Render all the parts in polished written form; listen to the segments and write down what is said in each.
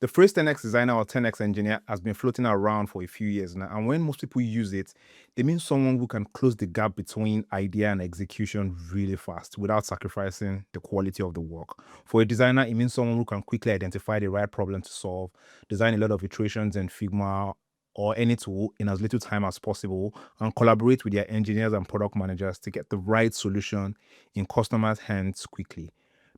The phrase 10x designer or 10x engineer has been floating around for a few years now. And when most people use it, they mean someone who can close the gap between idea and execution really fast without sacrificing the quality of the work. For a designer, it means someone who can quickly identify the right problem to solve, design a lot of iterations in Figma or any tool in as little time as possible, and collaborate with their engineers and product managers to get the right solution in customers' hands quickly.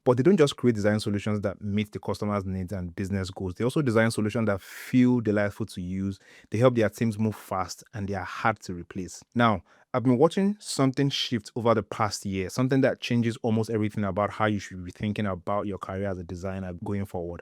But they don't just create design solutions that meet the customer's needs and business goals. They also design solutions that feel delightful to use. They help their teams move fast and they are hard to replace. Now, I've been watching something shift over the past year, something that changes almost everything about how you should be thinking about your career as a designer going forward.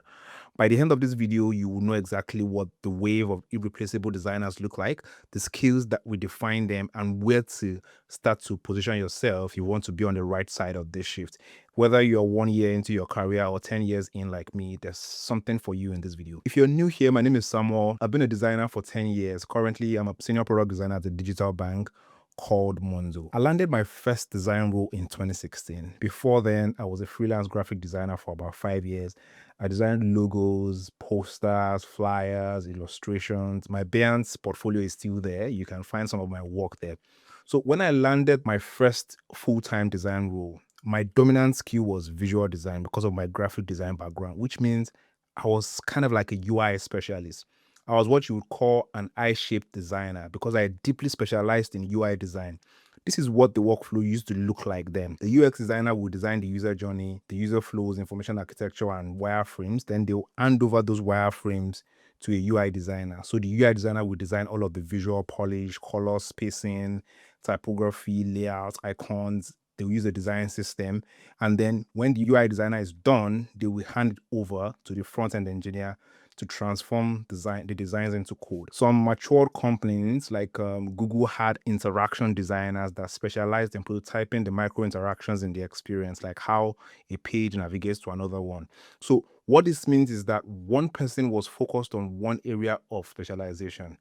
By the end of this video, you will know exactly what the wave of irreplaceable designers look like, the skills that will define them, and where to start to position yourself if you want to be on the right side of this shift. Whether you're 1 year into your career or 10 years in like me, there's something for you in this video. If you're new here, my name is Samuel. I've been a designer for 10 years. Currently, I'm a senior product designer at a digital bank called Monzo. I landed my first design role in 2016. Before then, I was a freelance graphic designer for about 5 years. I designed logos, posters, flyers, illustrations. My Behance portfolio is still there. You can find some of my work there. So when I landed my first full-time design role, my dominant skill was visual design because of my graphic design background, which means I was kind of like a UI specialist. I was what you would call an I-shaped designer because I deeply specialized in UI design. This is what the workflow used to look like then. The UX designer would design the user journey, the user flows, information architecture, and wireframes. Then they'll hand over those wireframes to a UI designer. So the UI designer will design all of the visual polish, color spacing, typography, layout, icons. They'll use a design system. And then when the UI designer is done, they will hand it over to the front-end engineer to transform the designs into code. Some mature companies like Google had interaction designers that specialized in prototyping the micro interactions in the experience, like how a page navigates to another one. So what this means is that one person was focused on one area of specialization.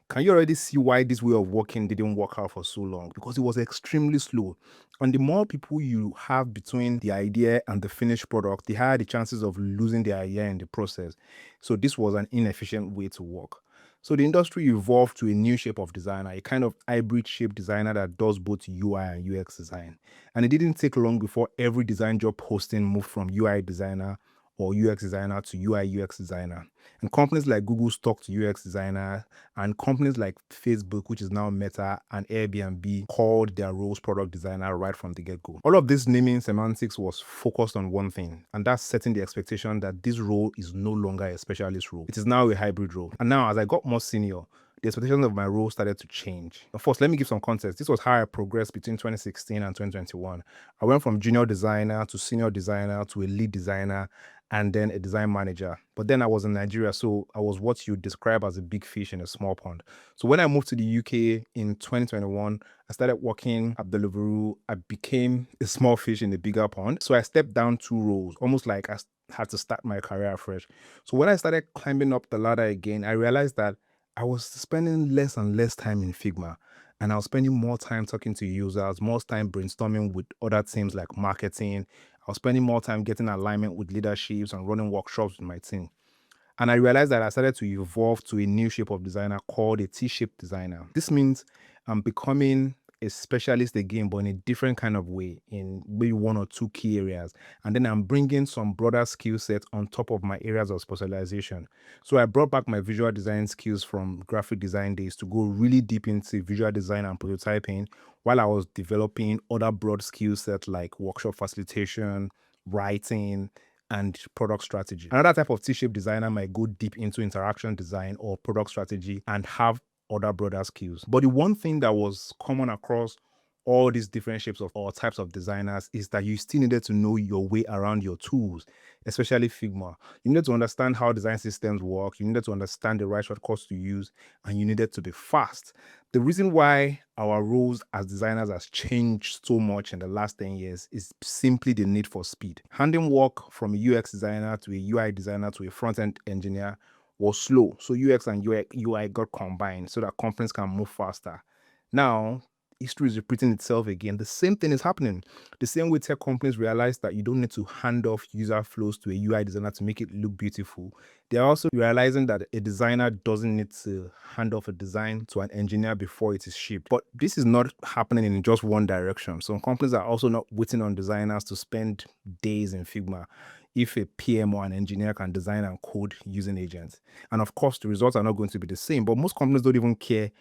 Can you already see why this way of working didn't work out for so long? Because it was extremely slow. And the more people you have between the idea and the finished product, the higher the chances of losing the idea in the process. So this was an inefficient way to work. So the industry evolved to a new shape of designer, a kind of hybrid shape designer that does both UI and UX design. And it didn't take long before every design job posting moved from UI designer or UX designer to UI UX designer. And companies like Google stuck to UX designer, and companies like Facebook, which is now Meta, and Airbnb called their roles product designer right from the get-go. All of this naming semantics was focused on one thing, and that's setting the expectation that this role is no longer a specialist role. It is now a hybrid role. And now, as I got more senior, the expectations of my role started to change. First, let me give some context. This was how I progressed between 2016 and 2021. I went from junior designer to senior designer to a lead designer and then a design manager. But then I was in Nigeria, so I was what you describe as a big fish in a small pond. So when I moved to the UK in 2021, I started working at Deliveroo. I became a small fish in a bigger pond. So I stepped down 2 roles, almost like I had to start my career afresh. So when I started climbing up the ladder again, I realized that I was spending less and less time in Figma. And I was spending more time talking to users, more time brainstorming with other teams like marketing. I was spending more time getting alignment with leaderships and running workshops with my team. And I realized that I started to evolve to a new shape of designer called a T-shaped designer. This means I'm becoming a specialist again, but in a different kind of way in maybe 1 or 2 key areas. And then I'm bringing some broader skill sets on top of my areas of specialization. So I brought back my visual design skills from graphic design days to go really deep into visual design and prototyping while I was developing other broad skill sets like workshop facilitation, writing, and product strategy. Another type of T-shaped designer might go deep into interaction design or product strategy and have other broader skills. But the one thing that was common across all these different shapes of or types of designers is that you still needed to know your way around your tools, especially Figma. You needed to understand how design systems work, you needed to understand the right shortcuts to use, and you needed to be fast. The reason why our roles as designers has changed so much in the last 10 years is simply the need for speed. Handing work from a UX designer to a UI designer to a front-end engineer was slow. So UX and UI got combined so that companies can move faster. Now, history is repeating itself again. The same thing is happening. The same way tech companies realize that you don't need to hand off user flows to a UI designer to make it look beautiful. They're also realizing that a designer doesn't need to hand off a design to an engineer before it is shipped. But this is not happening in just one direction. Some companies are also not waiting on designers to spend days in Figma if a PM or an engineer can design and code using agents. And of course, the results are not going to be the same, but most companies don't even care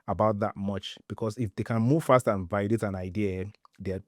about that much, because if they can move fast and validate an idea, they'll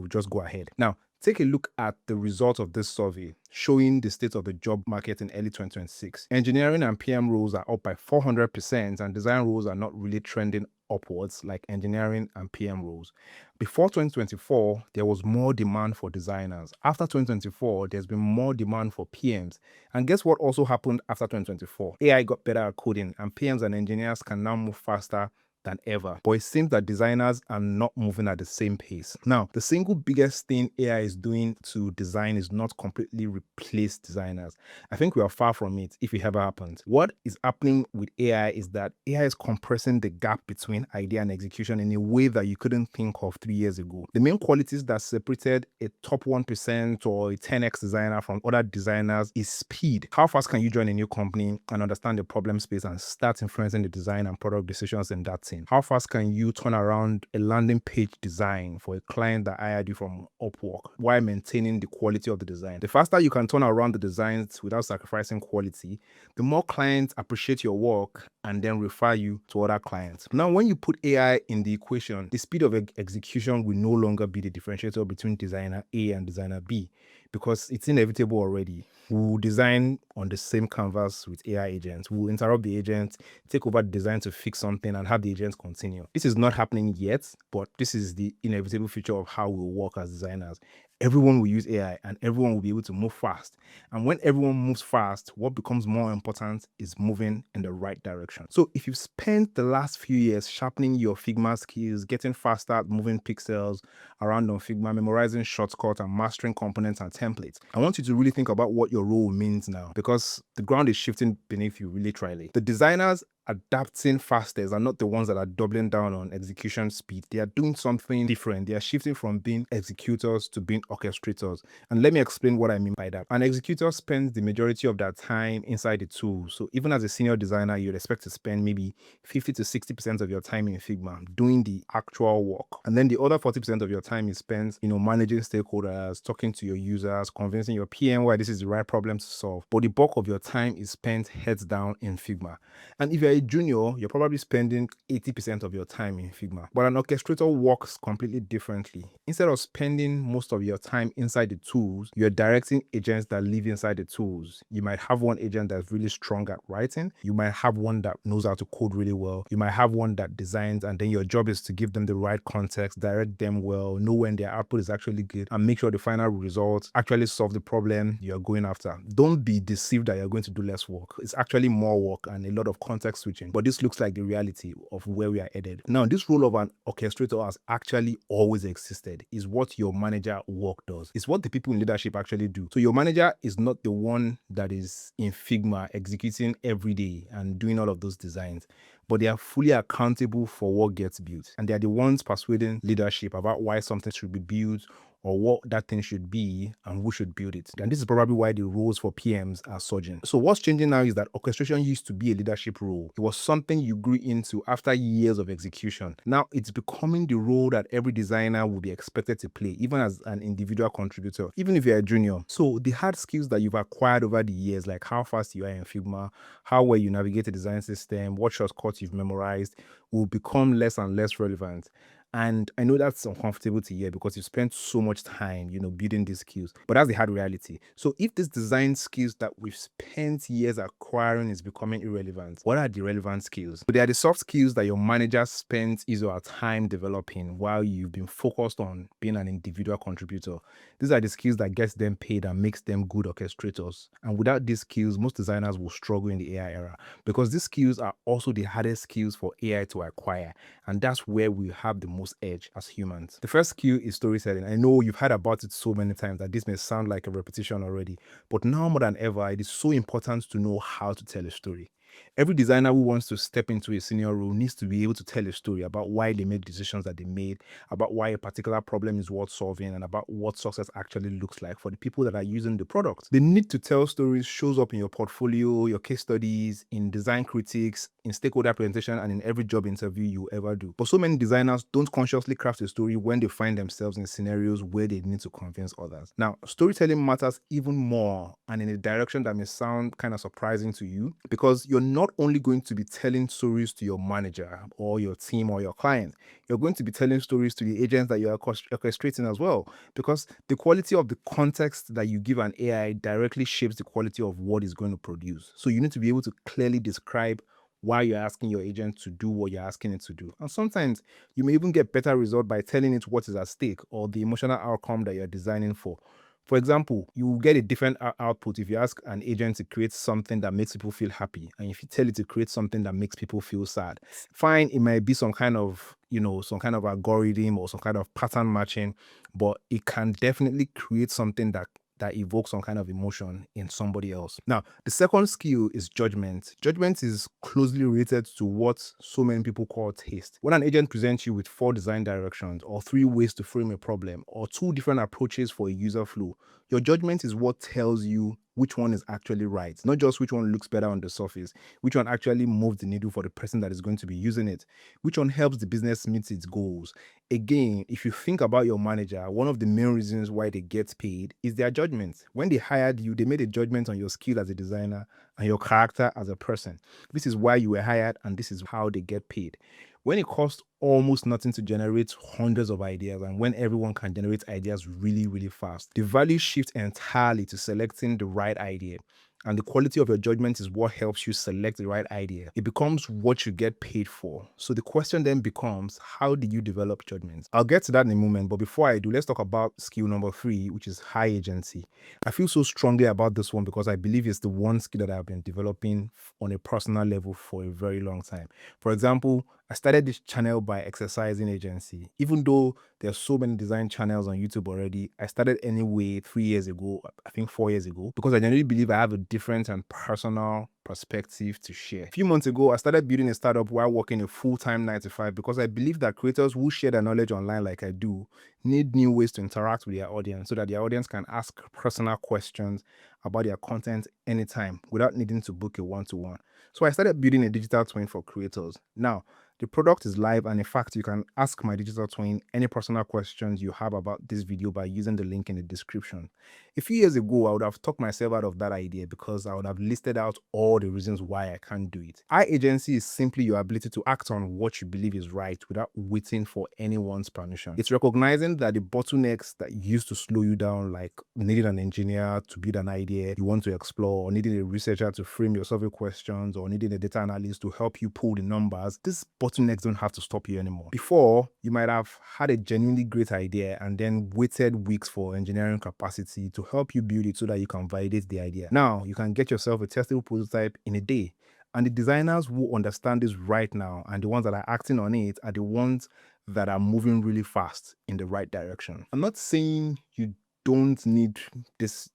just go ahead. Now, take a look at the result of this survey showing the state of the job market in early 2026. Engineering and PM roles are up by 400%, and design roles are not really trending upwards like engineering and PM roles. Before 2024, there was more demand for designers. After 2024, there's been more demand for PMs. And guess what also happened after 2024? AI got better at coding, and PMs and engineers can now move faster than ever. But it seems that designers are not moving at the same pace. Now, the single biggest thing AI is doing to design is not completely replace designers. I think we are far from it if it ever happens. What is happening with AI is that AI is compressing the gap between idea and execution in a way that you couldn't think of 3 years ago. The main qualities that separated a top 1% or a 10x designer from other designers is speed. How fast can you join a new company and understand the problem space and start influencing the design and product decisions in that team? How fast can you turn around a landing page design for a client that hired you from Upwork while maintaining the quality of the design? The faster you can turn around the designs without sacrificing quality, the more clients appreciate your work and then refer you to other clients. Now, when you put AI in the equation, the speed of execution will no longer be the differentiator between designer A and designer B, because it's inevitable already. We'll design on the same canvas with AI agents. We'll interrupt the agents, take over the design to fix something, and have the agents continue. This is not happening yet, but this is the inevitable future of how we'll work as designers. Everyone will use AI and everyone will be able to move fast. And when everyone moves fast, what becomes more important is moving in the right direction. So if you've spent the last few years sharpening your Figma skills, getting faster at moving pixels around on Figma, memorizing shortcuts and mastering components and templates, I want you to really think about what your role means now, because the ground is shifting beneath you literally. The designers adapting fastest are not the ones that are doubling down on execution speed. They are doing something different. They are shifting from being executors to being orchestrators. And let me explain what I mean by that. An executor spends the majority of their time inside the tool. So even as a senior designer, you'd expect to spend maybe 50 to 60% of your time in Figma doing the actual work. And then the other 40% of your time is spent, managing stakeholders, talking to your users, convincing your PM why this is the right problem to solve. But the bulk of your time is spent heads down in Figma. And if you're a junior, you're probably spending 80% of your time in Figma. But an orchestrator works completely differently. Instead of spending most of your time inside the tools, you're directing agents that live inside the tools. You might have one agent that's really strong at writing. You might have one that knows how to code really well. You might have one that designs, and then your job is to give them the right context, direct them well, know when their output is actually good, and make sure the final results actually solve the problem you're going after. Don't be deceived that you're going to do less work. It's actually more work and a lot of context switching, but this looks like the reality of where we are headed. Now, this role of an orchestrator has actually always existed. Is what your manager work does. It's what the people in leadership actually do. So your manager is not the one that is in Figma executing every day and doing all of those designs, but they are fully accountable for what gets built. And they are the ones persuading leadership about why something should be built or what that thing should be and who should build it. And this is probably why the roles for PMs are surging. So what's changing now is that orchestration used to be a leadership role. It was something you grew into after years of execution. Now it's becoming the role that every designer will be expected to play, even as an individual contributor, even if you're a junior. So the hard skills that you've acquired over the years, like how fast you are in Figma, how well you navigate a design system, what shortcuts you've memorized, will become less and less relevant. And I know that's uncomfortable to hear because you've spent so much time, building these skills. But that's the hard reality. So if these design skills that we've spent years acquiring is becoming irrelevant, what are the relevant skills? So they are the soft skills that your manager spent his or her time developing while you've been focused on being an individual contributor. These are the skills that gets them paid and makes them good orchestrators. And without these skills, most designers will struggle in the AI era, because these skills are also the hardest skills for AI to acquire. And that's where we have the most edge as humans. The first skill is storytelling. I know you've heard about it so many times that this may sound like a repetition already, but now more than ever, it is so important to know how to tell a story. Every designer who wants to step into a senior role needs to be able to tell a story about why they made decisions that they made, about why a particular problem is worth solving, and about what success actually looks like for the people that are using the product. The need to tell stories shows up in your portfolio, your case studies, in design critiques, in stakeholder presentation, and in every job interview you ever do. But so many designers don't consciously craft a story when they find themselves in scenarios where they need to convince others. Now, storytelling matters even more, and in a direction that may sound kind of surprising to you, because you're not only going to be telling stories to your manager or your team or your client, you're going to be telling stories to the agents that you're orchestrating as well, because the quality of the context that you give an AI directly shapes the quality of what it's going to produce. So you need to be able to clearly describe why you're asking your agent to do what you're asking it to do. And sometimes you may even get better result by telling it what is at stake or the emotional outcome that you're designing for. For example, you will get a different output if you ask an agent to create something that makes people feel happy, and if you tell it to create something that makes people feel sad. Fine, it might be some kind of, some kind of algorithm or some kind of pattern matching, but it can definitely create something that evokes some kind of emotion in somebody else. Now, the second skill is judgment. Judgment is closely related to what so many people call taste. When an agent presents you with 4 design directions, or 3 ways to frame a problem, or 2 different approaches for a user flow, your judgment is what tells you which one is actually right, not just which one looks better on the surface, which one actually moves the needle for the person that is going to be using it, which one helps the business meet its goals. Again, if you think about your manager, one of the main reasons why they get paid is their judgment. When they hired you, they made a judgment on your skill as a designer and your character as a person. This is why you were hired, and this is how they get paid. When it costs almost nothing to generate hundreds of ideas, and when everyone can generate ideas really, really fast, the value shifts entirely to selecting the right idea. And the quality of your judgment is what helps you select the right idea. It becomes what you get paid for. So the question then becomes, how do you develop judgment? I'll get to that in a moment, but before I do, let's talk about skill number 3, which is high agency. I feel so strongly about this one because I believe it's the one skill that I've been developing on a personal level for a very long time. For example, I started this channel by exercising agency. Even though there's so many design channels on YouTube already, I started anyway 3 years ago, I think 4 years ago, because I generally believe I have a different and personal perspective to share. A few months ago, I started building a startup while working a full-time 9 to 5 because I believe that creators who share their knowledge online like I do need new ways to interact with their audience so that their audience can ask personal questions about their content anytime without needing to book a one-to-one. So I started building a digital twin for creators. Now, the product is live, and in fact, you can ask my digital twin any personal questions you have about this video by using the link in the description. A few years ago, I would have talked myself out of that idea because I would have listed out all the reasons why I can't do it. High agency is simply your ability to act on what you believe is right without waiting for anyone's permission. It's recognizing that the bottlenecks that used to slow you down, like needing an engineer to build an idea you want to explore, or needing a researcher to frame your survey questions, or needing a data analyst to help you pull the numbers, these bottlenecks don't have to stop you anymore. Before, you might have had a genuinely great idea and then waited weeks for engineering capacity to help you build it so that you can validate the idea. Now, you can get yourself a testable prototype in a day. And the designers who understand this right now and the ones that are acting on it are the ones that are moving really fast in the right direction. I'm not saying you don't need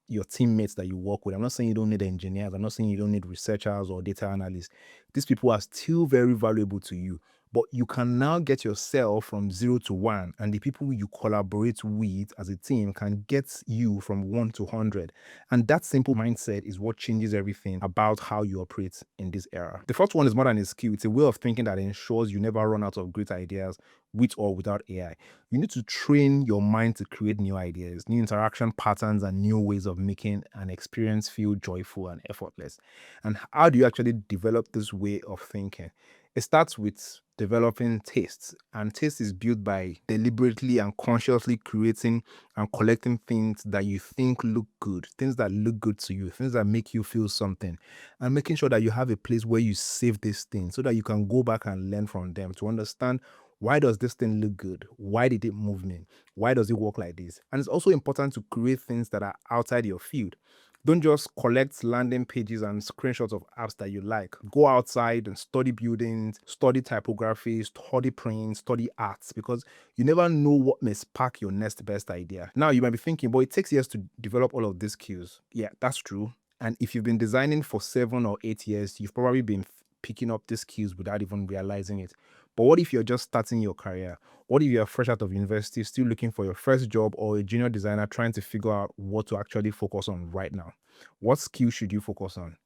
your teammates that you work with. I'm not saying you don't need engineers. I'm not saying you don't need researchers or data analysts. These people are still very valuable to you. But you can now get yourself from 0 to 1, and the people you collaborate with as a team can get you from 1 to 100. And that simple mindset is what changes everything about how you operate in this era. The first one is more than a skill. It's a way of thinking that ensures you never run out of great ideas with or without AI. You need to train your mind to create new ideas, new interaction patterns, and new ways of making an experience feel joyful and effortless. And how do you actually develop this way of thinking? It starts with developing tastes, and taste is built by deliberately and consciously creating and collecting things that you think look good, things that look good to you, things that make you feel something, and making sure that you have a place where you save these things so that you can go back and learn from them to understand, why does this thing look good? Why did it move me? Why does it work like this? And it's also important to create things that are outside your field. Don't just collect landing pages and screenshots of apps that you like. Go outside and study buildings, study typography, study prints, study arts, because you never know what may spark your next best idea. Now, you might be thinking, but it takes years to develop all of these skills. Yeah, that's true. And if you've been designing for 7 or 8 years, you've probably been picking up these skills without even realizing it. But what if you're just starting your career? What if you're fresh out of university, still looking for your first job, or a junior designer trying to figure out what to actually focus on right now? What skill should you focus on?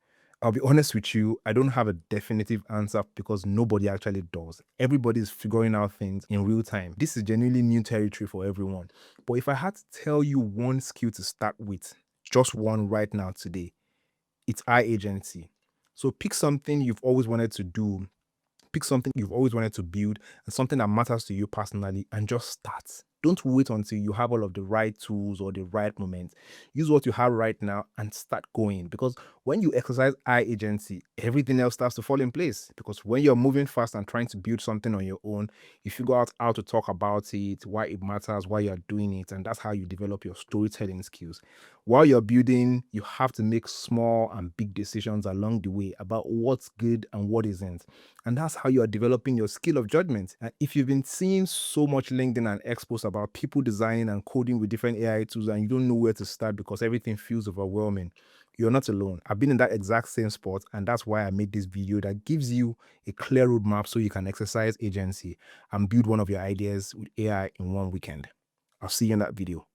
I'll be honest with you, I don't have a definitive answer because nobody actually does. Everybody is figuring out things in real time. This is genuinely new territory for everyone. But if I had to tell you one skill to start with, just one right now today, it's I agency. So pick something you've always wanted to do, pick something you've always wanted to build and something that matters to you personally and just start. Don't wait until you have all of the right tools or the right moment. Use what you have right now and start going. Because when you exercise I agency, everything else starts to fall in place. Because when you're moving fast and trying to build something on your own, you figure out how to talk about it, why it matters, why you're doing it. And that's how you develop your storytelling skills. While you're building, you have to make small and big decisions along the way about what's good and what isn't. And that's how you are developing your skill of judgment. And if you've been seeing so much LinkedIn and expos about people designing and coding with different AI tools and you don't know where to start because everything feels overwhelming, you're not alone. I've been in that exact same spot, and that's why I made this video that gives you a clear roadmap so you can exercise agency and build one of your ideas with AI in one weekend. I'll see you in that video.